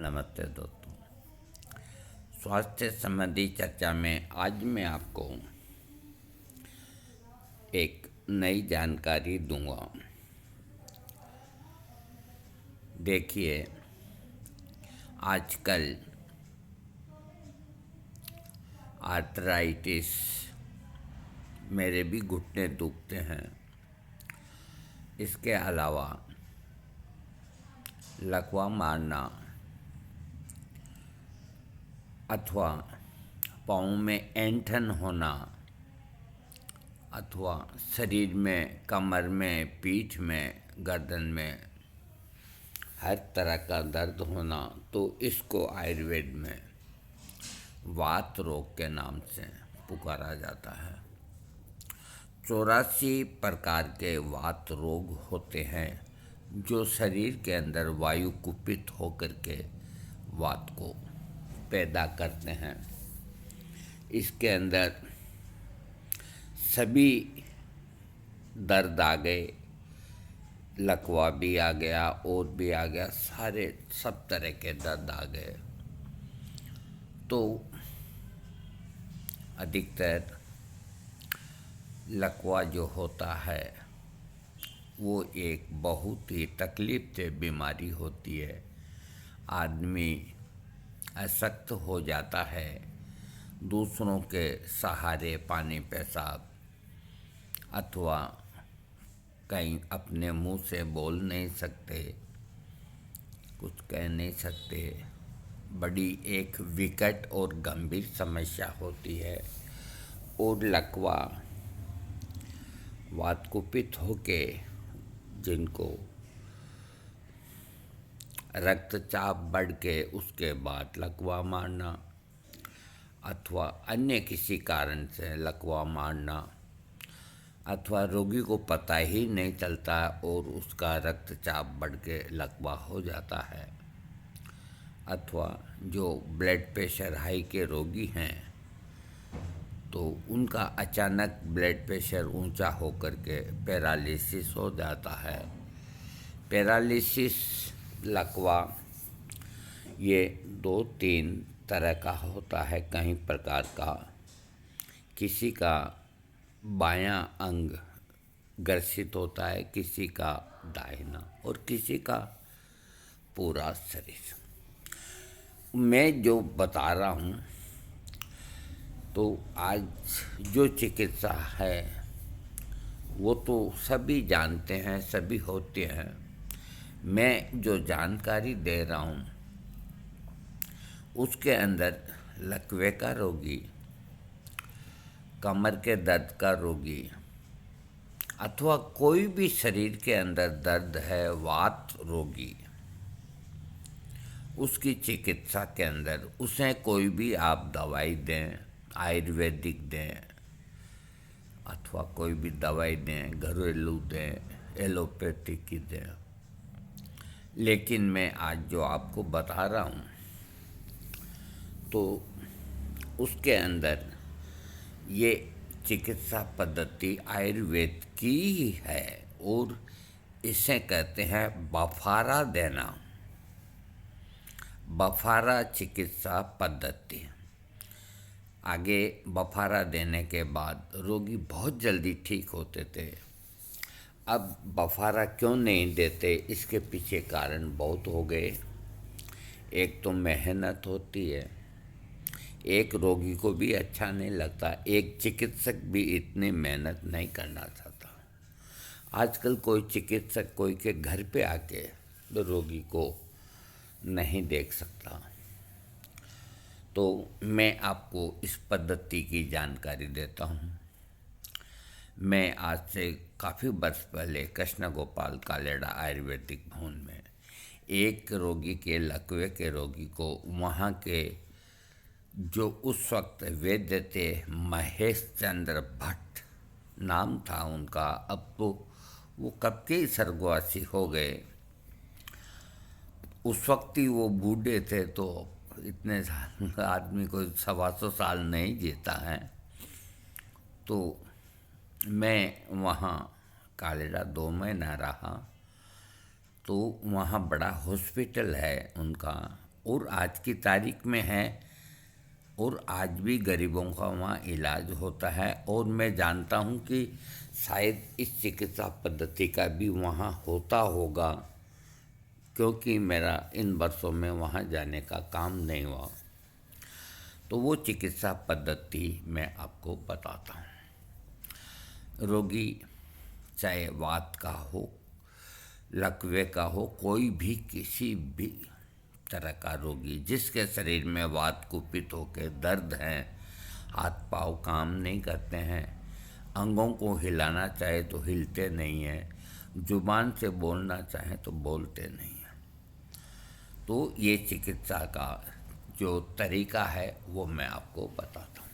नमस्ते दोस्तों। स्वास्थ्य संबंधी चर्चा में आज मैं आपको एक नई जानकारी दूंगा। देखिए, आजकल आर्थराइटिस, मेरे भी घुटने दुखते हैं। इसके अलावा लकवा मारना अथवा पाँव में ऐंठन होना अथवा शरीर में, कमर में, पीठ में, गर्दन में हर तरह का दर्द होना, तो इसको आयुर्वेद में वात रोग के नाम से पुकारा जाता है। 84 प्रकार के वात रोग होते हैं जो शरीर के अंदर वायु कुपित होकर के वात को पैदा करते हैं। इसके अंदर सभी दर्द आ गए, लकवा भी आ गया और भी आ गया, सब तरह के दर्द आ गए। तो अधिकतर लकवा जो होता है वो एक बहुत ही तकलीफ से बीमारी होती है। आदमी अशक्त हो जाता है, दूसरों के सहारे पानी पेशाब अथवा कहीं अपने मुंह से बोल नहीं सकते, कुछ कह नहीं सकते। बड़ी एक विकट और गंभीर समस्या होती है। और लकवा वातकुपित होके जिनको रक्तचाप बढ़ के उसके बाद लकवा मारना अथवा अन्य किसी कारण से लकवा मारना अथवा रोगी को पता ही नहीं चलता और उसका रक्तचाप बढ़ के लकवा हो जाता है, अथवा जो ब्लड प्रेशर हाई के रोगी हैं तो उनका अचानक ब्लड प्रेशर ऊंचा होकर के पैरालिसिस हो जाता है। पैरालिसिस, लकवा ये 2-3 तरह का होता है, कई प्रकार का। किसी का बायां अंग ग्रसित होता है, किसी का दाहिना और किसी का पूरा शरीर। मैं जो बता रहा हूँ तो आज जो चिकित्सा है वो तो सभी जानते हैं, सभी होते हैं। मैं जो जानकारी दे रहा हूँ उसके अंदर लकवे का रोगी, कमर के दर्द का रोगी अथवा कोई भी शरीर के अंदर दर्द है, वात रोगी, उसकी चिकित्सा के अंदर उसे कोई भी आप दवाई दें, आयुर्वेदिक दें अथवा कोई भी दवाई दें, घरेलू दें, एलोपैथिक की दें, लेकिन मैं आज जो आपको बता रहा हूँ तो उसके अंदर ये चिकित्सा पद्धति आयुर्वेद की ही है और इसे कहते हैं बफारा देना, बफारा चिकित्सा पद्धति। आगे बफारा देने के बाद रोगी बहुत जल्दी ठीक होते थे। अब बफारा क्यों नहीं देते, इसके पीछे कारण बहुत हो गए। एक तो मेहनत होती है, एक रोगी को भी अच्छा नहीं लगता, एक चिकित्सक भी इतनी मेहनत नहीं करना चाहता। आजकल कोई चिकित्सक कोई के घर पे आके रोगी को नहीं देख सकता। तो मैं आपको इस पद्धति की जानकारी देता हूँ। मैं आज से काफ़ी वर्ष पहले कृष्ण गोपाल कालेड़ा आयुर्वेदिक भवन में एक रोगी के, लकवे के रोगी को, वहाँ के जो उस वक्त वैद्य थे महेश चंद्र भट्ट नाम था उनका, अब तो वो कब के स्वर्गवासी हो गए। उस वक्त ही वो बूढ़े थे, तो इतने साल आदमी को 125 साल नहीं जीता है। तो मैं वहाँ कालेड़ा 2 महीना रहा। तो वहाँ बड़ा हॉस्पिटल है उनका और आज की तारीख में है, और आज भी गरीबों का वहाँ इलाज होता है। और मैं जानता हूँ कि शायद इस चिकित्सा पद्धति का भी वहाँ होता होगा, क्योंकि मेरा इन वर्षों में वहाँ जाने का काम नहीं हुआ। तो वो चिकित्सा पद्धति मैं आपको बताता हूँ। रोगी चाहे वात का हो, लकवे का हो, कोई भी किसी भी तरह का रोगी जिसके शरीर में वात कुपित होकर दर्द है, हाथ पाँव काम नहीं करते हैं, अंगों को हिलाना चाहे तो हिलते नहीं हैं, जुबान से बोलना चाहे तो बोलते नहीं हैं, तो ये चिकित्सा का जो तरीका है वो मैं आपको बताता हूँ।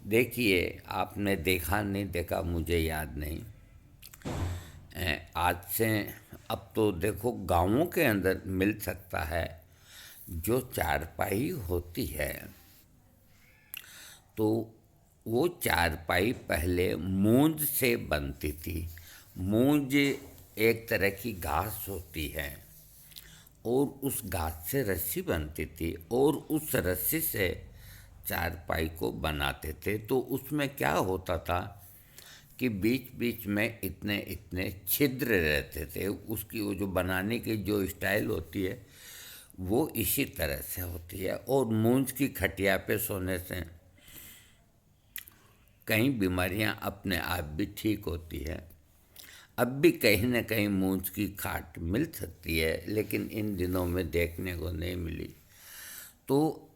देखिए, आपने देखा नहीं देखा मुझे याद नहीं, आज से अब तो देखो गाँवों के अंदर मिल सकता है। जो चारपाई होती है, तो वो चारपाई पहले मूंज से बनती थी। मूंज एक तरह की घास होती है, और उस घास से रस्सी बनती थी, और उस रस्सी से चारपाई को बनाते थे। तो उसमें क्या होता था कि बीच बीच में इतने इतने छिद्र रहते थे। उसकी वो जो बनाने की जो स्टाइल होती है वो इसी तरह से होती है। और मूंज की खटिया पे सोने से कई बीमारियां अपने आप भी ठीक होती है। अब भी कहीं न कहीं मूंज की खाट मिल सकती है, लेकिन इन दिनों में देखने को नहीं मिली। तो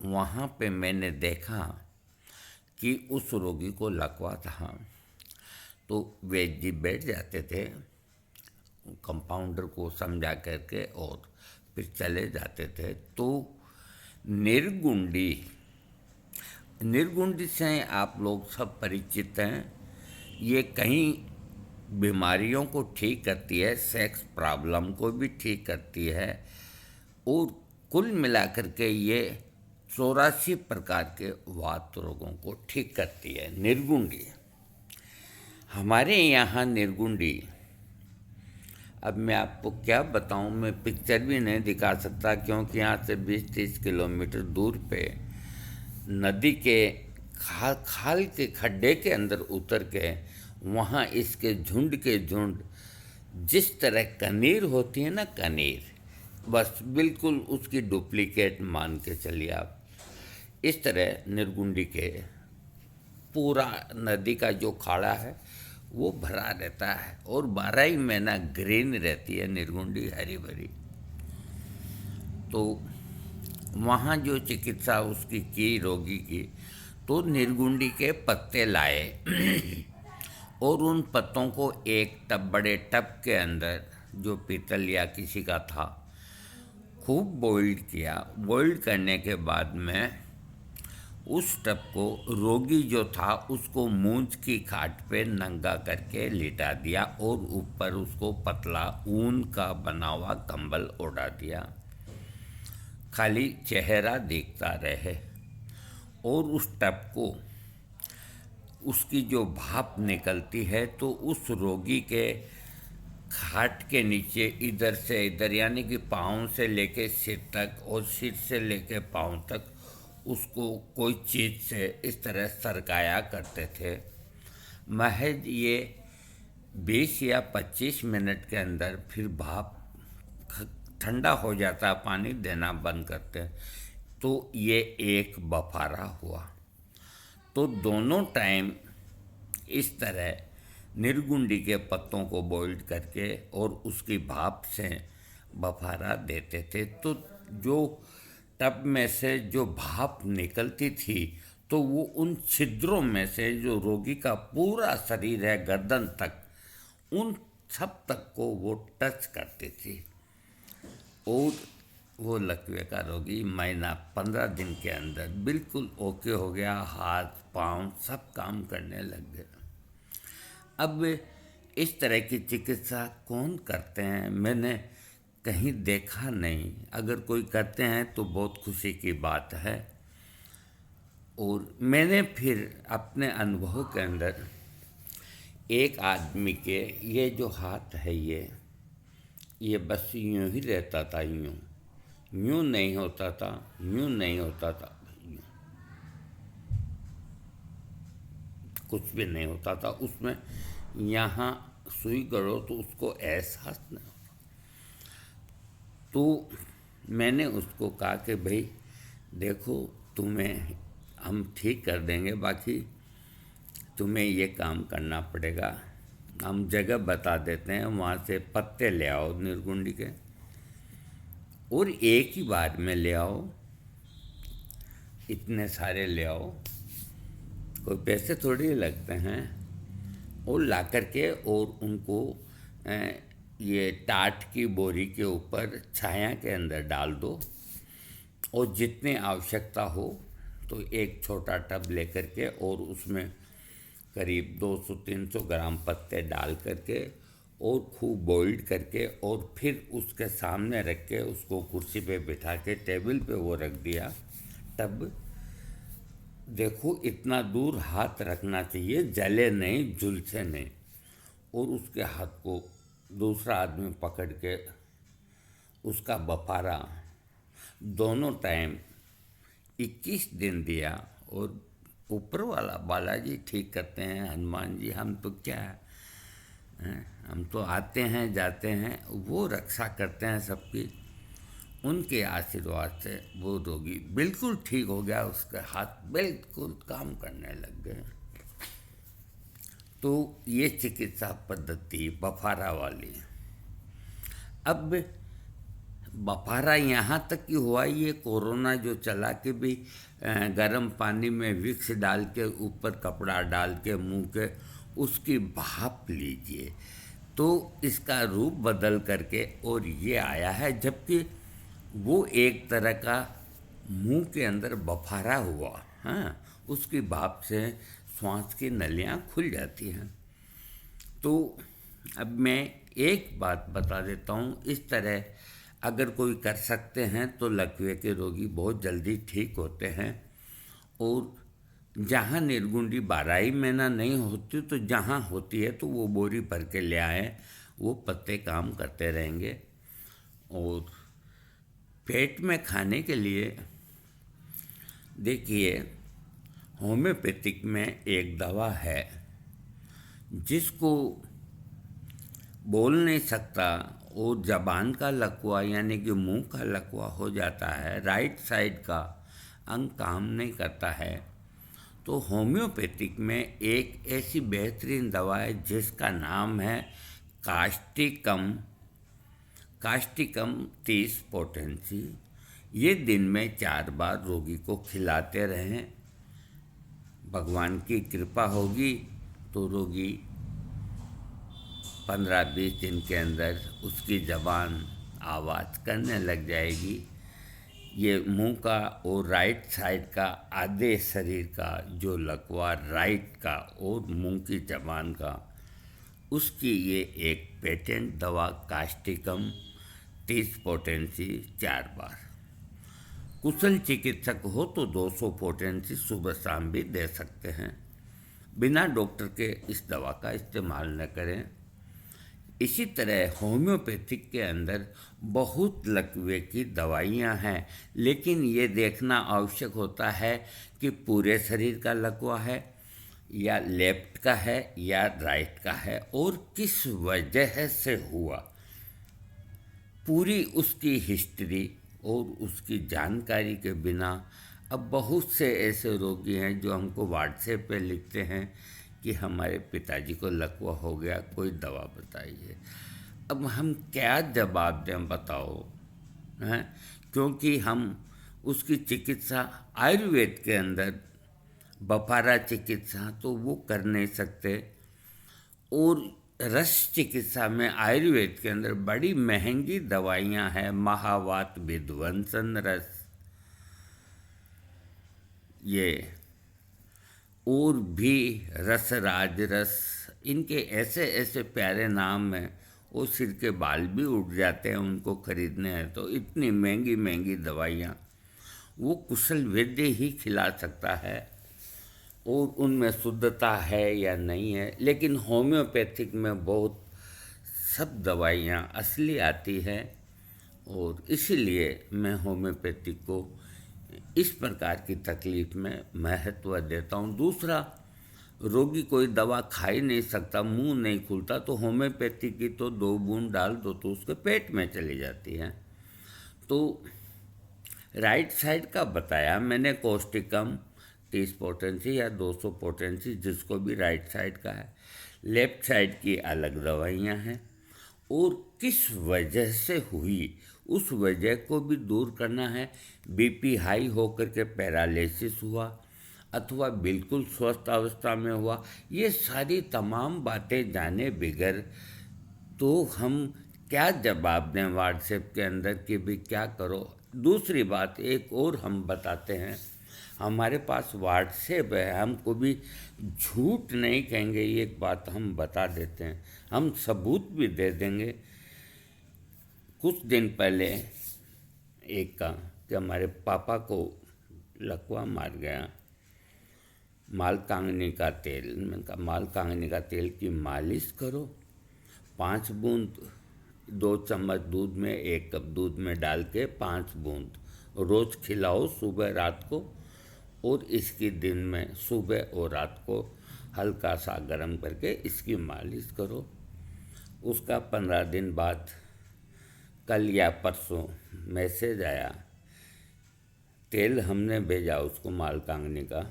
वहाँ पे मैंने देखा कि उस रोगी को लकवा था। तो वैद्य जी बैठ जाते थे, कंपाउंडर को समझा करके, और फिर चले जाते थे। तो निर्गुंडी, निर्गुंडी से आप लोग सब परिचित हैं। ये कई बीमारियों को ठीक करती है, सेक्स प्रॉब्लम को भी ठीक करती है, और कुल मिलाकर के ये 84 प्रकार के वात रोगों को ठीक करती है निर्गुंडी। हमारे यहाँ निर्गुंडी, अब मैं आपको क्या बताऊँ, मैं पिक्चर भी नहीं दिखा सकता, क्योंकि यहाँ से 20-30 किलोमीटर दूर पे नदी के खाल के खड्डे के अंदर उतर के वहाँ इसके झुंड के झुंड, जिस तरह कनीर होती है ना, कनीर, बस बिल्कुल उसकी डुप्लीकेट मान के चलिए आप। इस तरह निर्गुंडी के पूरा नदी का जो खाड़ा है वो भरा रहता है, और 12 ही महीना ग्रीन रहती है निर्गुंडी, हरी भरी। तो वहाँ जो चिकित्सा उसकी की रोगी की, तो निर्गुंडी के पत्ते लाए और उन पत्तों को एक टब, बड़े टब के अंदर, जो पीतल या किसी का था, खूब बॉइल्ड किया। बॉइल्ड करने के बाद में उस टब को, रोगी जो था उसको मूंज की खाट पे नंगा करके लिटा दिया, और ऊपर उसको पतला ऊन का बना हुआ कंबल ओढ़ा दिया, खाली चेहरा दिखता रहे। और उस टब को, उसकी जो भाप निकलती है, तो उस रोगी के खाट के नीचे इधर से इधर, यानी कि पाँव से लेके सिर तक और सिर से लेके पाँव तक उसको कोई चीज़ से इस तरह सरकाया करते थे। महज ये 20 या 25 मिनट के अंदर फिर भाप ठंडा हो जाता, पानी देना बंद करते। तो ये एक बफारा हुआ। तो दोनों टाइम इस तरह निर्गुंडी के पत्तों को बॉइल्ड करके और उसकी भाप से बफारा देते थे। तो जो टब में से जो भाप निकलती थी, तो वो उन छिद्रों में से जो रोगी का पूरा शरीर है गर्दन तक, उन सब तक को वो टच करती थी। और वो लकवे का रोगी महीना 15 दिन के अंदर बिल्कुल ओके हो गया, हाथ पाँव सब काम करने लग गए। अब इस तरह की चिकित्सा कौन करते हैं, मैंने कहीं देखा नहीं। अगर कोई करते हैं तो बहुत खुशी की बात है। और मैंने फिर अपने अनुभव के अंदर एक आदमी के, ये जो हाथ है ये बस यूँ ही रहता था, यूँ यूँ नहीं होता था, यूँ नहीं होता था, कुछ भी नहीं होता था उसमें। यहाँ सुई करो तो उसको एहसास नहीं। तो मैंने उसको कहा कि भाई देखो, तुम्हें हम ठीक कर देंगे, बाकी तुम्हें ये काम करना पड़ेगा। हम जगह बता देते हैं, वहाँ से पत्ते ले आओ निर्गुंडी के, और एक ही बार में ले आओ, इतने सारे ले आओ, कोई पैसे थोड़ी लगते हैं। और ला कर के और उनको ये टाट की बोरी के ऊपर छाया के अंदर डाल दो, और जितनी आवश्यकता हो तो एक छोटा टब लेकर के और उसमें करीब 200-300 ग्राम पत्ते डाल करके और खूब बॉइल्ड करके, और फिर उसके सामने रख के उसको कुर्सी पे बिठा के टेबल पे वो रख दिया टब। देखो इतना दूर हाथ रखना चाहिए, जले नहीं, झुलसे नहीं। और उसके हाथ को दूसरा आदमी पकड़ के उसका बफारा दोनों टाइम 21 दिन दिया। और ऊपर वाला बालाजी ठीक करते हैं, हनुमान जी हम तो क्या हैं, हम तो आते हैं जाते हैं, वो रक्षा करते हैं सबकी। उनके आशीर्वाद से वो रोगी बिल्कुल ठीक हो गया, उसके हाथ बिल्कुल काम करने लग गए। तो ये चिकित्सा पद्धति बफारा वाली। अब बफारा यहाँ तक कि हुआ, ये कोरोना जो चला के भी गर्म पानी में विक्स डाल के ऊपर कपड़ा डाल के मुंह के उसकी भाप लीजिए, तो इसका रूप बदल करके और ये आया है। जबकि वो एक तरह का मुंह के अंदर बफारा हुआ, हाँ, उसकी भाप से श्वास की नलियाँ खुल जाती हैं। तो अब मैं एक बात बता देता हूँ, इस तरह अगर कोई कर सकते हैं तो लकवे के रोगी बहुत जल्दी ठीक होते हैं। और जहाँ निर्गुंडी 12 महीना नहीं होती, तो जहाँ होती है तो वो बोरी भर के ले आए, वो पत्ते काम करते रहेंगे। और पेट में खाने के लिए देखिए, होम्योपैथिक में एक दवा है, जिसको बोल नहीं सकता और ज़बान का लकवा यानी कि मुंह का लकवा हो जाता है, राइट साइड का अंग काम नहीं करता है, तो होम्योपैथिक में एक ऐसी बेहतरीन दवा है जिसका नाम है कास्टिकम। Causticum 30 potency. ये दिन में 4 बार रोगी को खिलाते रहें। भगवान की कृपा होगी तो रोगी 15-20 दिन के अंदर उसकी ज़बान आवाज़ करने लग जाएगी। ये मुंह का और राइट साइड का आधे शरीर का जो लकवा राइट का और मुंह की ज़बान का, उसकी ये एक पेटेंट दवा कास्टिकम 30 पोटेंसी 4 बार। कुशल चिकित्सक हो तो 200 पोटेंसी सुबह शाम भी दे सकते हैं। बिना डॉक्टर के इस दवा का इस्तेमाल न करें। इसी तरह होम्योपैथिक के अंदर बहुत लकवे की दवाइयाँ हैं, लेकिन ये देखना आवश्यक होता है कि पूरे शरीर का लकवा है या लेफ्ट का है या राइट का है और किस वजह से हुआ। पूरी उसकी हिस्ट्री और उसकी जानकारी के बिना अब बहुत से ऐसे रोगी हैं जो हमको व्हाट्सएप पे लिखते हैं कि हमारे पिताजी को लकवा हो गया, कोई दवा बताइए। अब हम क्या जवाब दें बताओ, हैं? क्योंकि हम उसकी चिकित्सा आयुर्वेद के अंदर बफारा चिकित्सा तो वो कर नहीं सकते, और रस चिकित्सा में आयुर्वेद के अंदर बड़ी महंगी दवाइयाँ हैं। महावात विध्वंसन रस, ये और भी रसराज रस, इनके ऐसे ऐसे प्यारे नाम हैं, वो सिर के बाल भी उठ जाते हैं उनको खरीदने हैं। तो इतनी महंगी महंगी दवाइयाँ वो कुशल वैद्य ही खिला सकता है, और उनमें शुद्धता है या नहीं है। लेकिन होम्योपैथिक में बहुत सब दवाइयाँ असली आती हैं और इसीलिए मैं होम्योपैथी को इस प्रकार की तकलीफ में महत्व देता हूँ। दूसरा, रोगी कोई दवा खा ही नहीं सकता, मुंह नहीं खुलता, तो होम्योपैथी की तो 2 बूंद डाल दो तो उसके पेट में चली जाती है। तो राइट साइड का बताया मैंने, कोस्टिकम 30 पोटेंसी या 200 पोटेंसी, जिसको भी राइट साइड का है। लेफ्ट साइड की अलग दवाइयाँ हैं, और किस वजह से हुई उस वजह को भी दूर करना है। बीपी हाई होकर के पैरालिसिस हुआ अथवा बिल्कुल स्वस्थ अवस्था में हुआ, ये सारी तमाम बातें जाने बिगर तो हम क्या जवाब दें व्हाट्सएप के अंदर कि भी क्या करो। दूसरी बात एक और हम बताते हैं, हमारे पास व्हाट्सएप है, हम कभी झूठ नहीं कहेंगे, ये एक बात हम बता देते हैं, हम सबूत भी दे देंगे। कुछ दिन पहले एक का कि हमारे पापा को लकवा मार गया, मालकांगनी का तेल, मैंने कहा मालकांगनी का तेल की मालिश करो, 5 बूंद 2 चम्मच दूध में 1 कप दूध में डाल के 5 बूंद रोज़ खिलाओ सुबह रात को, और इसकी दिन में सुबह और रात को हल्का सा गर्म करके इसकी मालिश करो। उसका 15 दिन बाद कल या परसों मैसेज आया, तेल हमने भेजा उसको मालकांगनी का,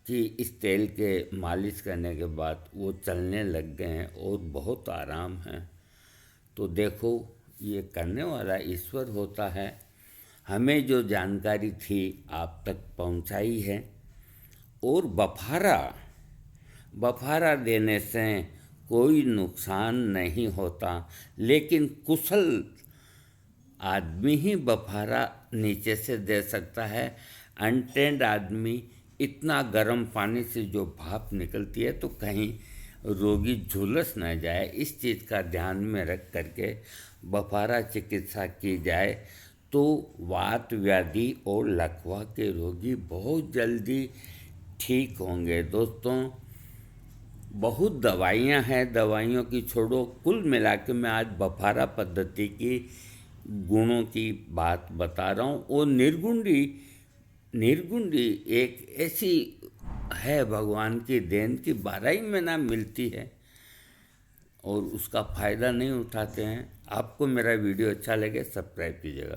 कि इस तेल के मालिश करने के बाद वो चलने लग गए हैं और बहुत आराम है। तो देखो, ये करने वाला ईश्वर होता है। हमें जो जानकारी थी आप तक पहुंचाई है। और बफारा देने से कोई नुकसान नहीं होता, लेकिन कुशल आदमी ही बफारा नीचे से दे सकता है। अनट्रेंड आदमी, इतना गर्म पानी से जो भाप निकलती है तो कहीं रोगी झुलस न जाए, इस चीज़ का ध्यान में रख करके बफारा चिकित्सा की जाए तो वात व्याधि और लकवा के रोगी बहुत जल्दी ठीक होंगे। दोस्तों, बहुत दवाइयाँ हैं, दवाइयों की छोड़ो, कुल मिला के मैं आज बफारा पद्धति की गुणों की बात बता रहा हूँ। और निर्गुंडी एक ऐसी है भगवान की देन की 12 ही महीना मिलती है और उसका फ़ायदा नहीं उठाते हैं। आपको मेरा वीडियो अच्छा लगे सब्सक्राइब कीजिएगा।